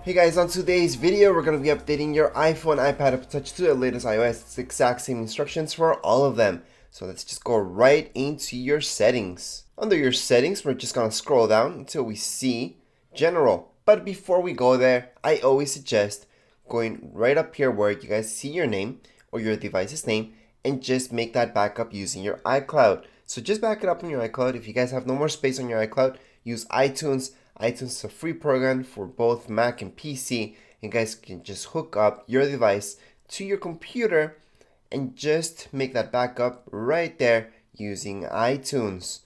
Hey guys, on today's video we're going to be updating your iPhone, iPad, Apple Touch to the latest iOS. It's the exact same instructions for all of them. So let's just go right into your settings. Under your settings, we're just going to scroll down until we see General. But before we go there, I always suggest going right up here where you guys see your name or your device's name and just make that backup using your iCloud. So just back it up on your iCloud. If you guys have no more space on your iCloud, use iTunes. iTunes is a free program for both Mac and PC. You guys can just hook up your device to your computer and just make that backup right there using iTunes.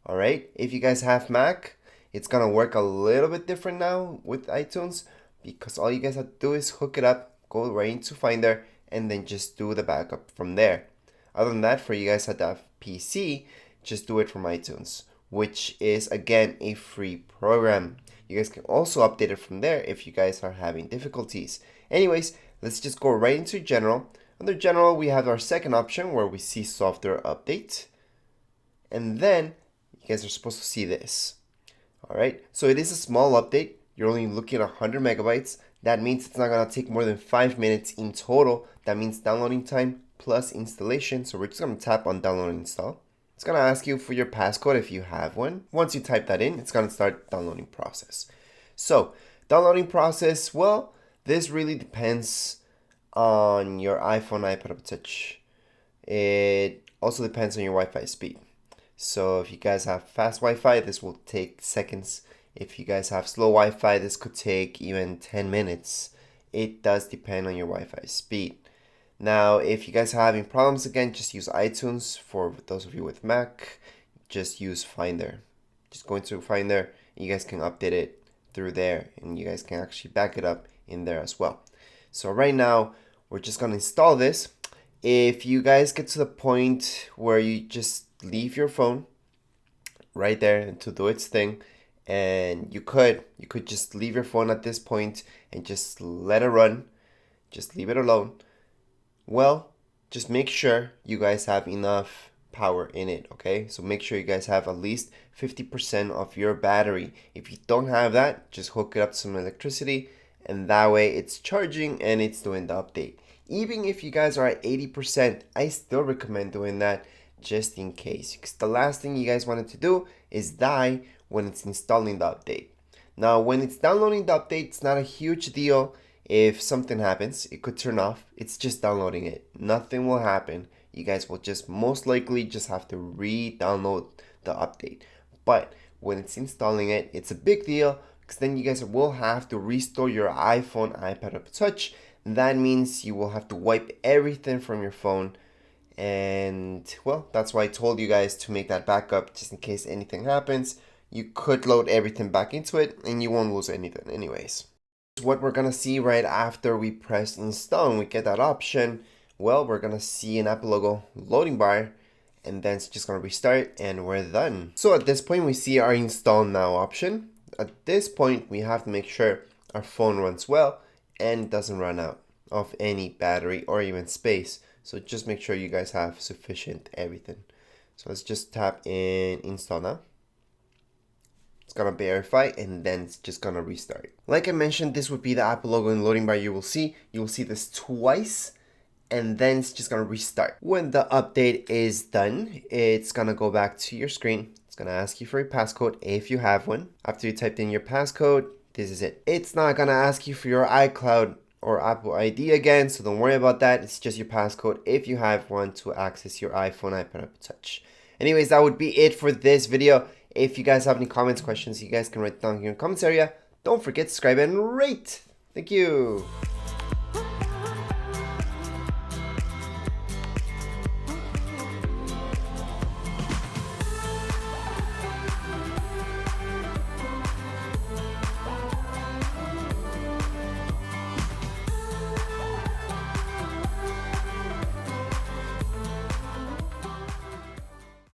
Alright, if you guys have Mac, it's gonna work a little bit different now with iTunes because all you guys have to do is hook it up, go right into Finder, and then just do the backup from there. Other than that, for you guys that have PC, just do it from iTunes, which is again a free program. You guys can also update it from there if you guys are having difficulties. Anyways, let's just go right into General. Under General, we have our second option where we see Software Update. And then you guys are supposed to see this. Alright, so it is a small update. You're only looking at 100 megabytes. That means it's not going to take more than 5 minutes in total. That means downloading time plus installation. So we're just going to tap on download and install. It's going to ask you for your passcode if you have one. Once you type that in, it's going to start downloading process. So downloading process, well, this really depends on your iPhone, iPad, Apple Touch. It also depends on your Wi-Fi speed. So if you guys have fast Wi-Fi, this will take seconds. If you guys have slow Wi-Fi, this could take even 10 minutes. It does depend on your Wi-Fi speed. Now, if you guys are having problems again, just use iTunes. For those of you with Mac, just use Finder. Just go into Finder, and you guys can update it through there, and you guys can actually back it up in there as well. So right now, we're just going to install this. If you guys get to the point where you just leave your phone right there to do its thing, and you could just leave your phone at this point and just let it run, just leave it alone. Well, just make sure you guys have enough power in it, okay? So make sure you guys have at least 50% of your battery. If you don't have that, just hook it up to some electricity, and that way it's charging and it's doing the update. Even if you guys are at 80%, I still recommend doing that just in case, because the last thing you guys wanted to do is die when it's installing the update. Now, when it's downloading the update, it's not a huge deal. If something happens, it could turn off. It's just downloading it. Nothing will happen. You guys will just most likely just have to re-download the update. But when it's installing it, it's a big deal because then you guys will have to restore your iPhone, iPad, Apple Touch. That means you will have to wipe everything from your phone. And well, that's why I told you guys to make that backup just in case anything happens. You could load everything back into it and you won't lose anything anyways. What we're gonna see right after we press install and we get that option, well, we're gonna see an Apple logo loading bar, and then it's just gonna restart and we're done. So at this point we see our install now option. At this point we have to make sure our phone runs well and doesn't run out of any battery or even space. So just make sure you guys have sufficient everything. So let's just tap in install now. It's gonna verify and then it's just gonna restart. Like I mentioned, this would be the Apple logo in loading bar. You will see this twice and then it's just gonna restart. When the update is done, it's gonna go back to your screen. It's gonna ask you for a passcode if you have one. After you typed in your passcode, this is it. It's not gonna ask you for your iCloud or Apple ID again, so don't worry about that. It's just your passcode if you have one to access your iPhone, iPad, Apple Touch. Anyways, that would be it for this video. If you guys have any comments, questions, you guys can write down here in the comments area. Don't forget to subscribe and rate. Thank you.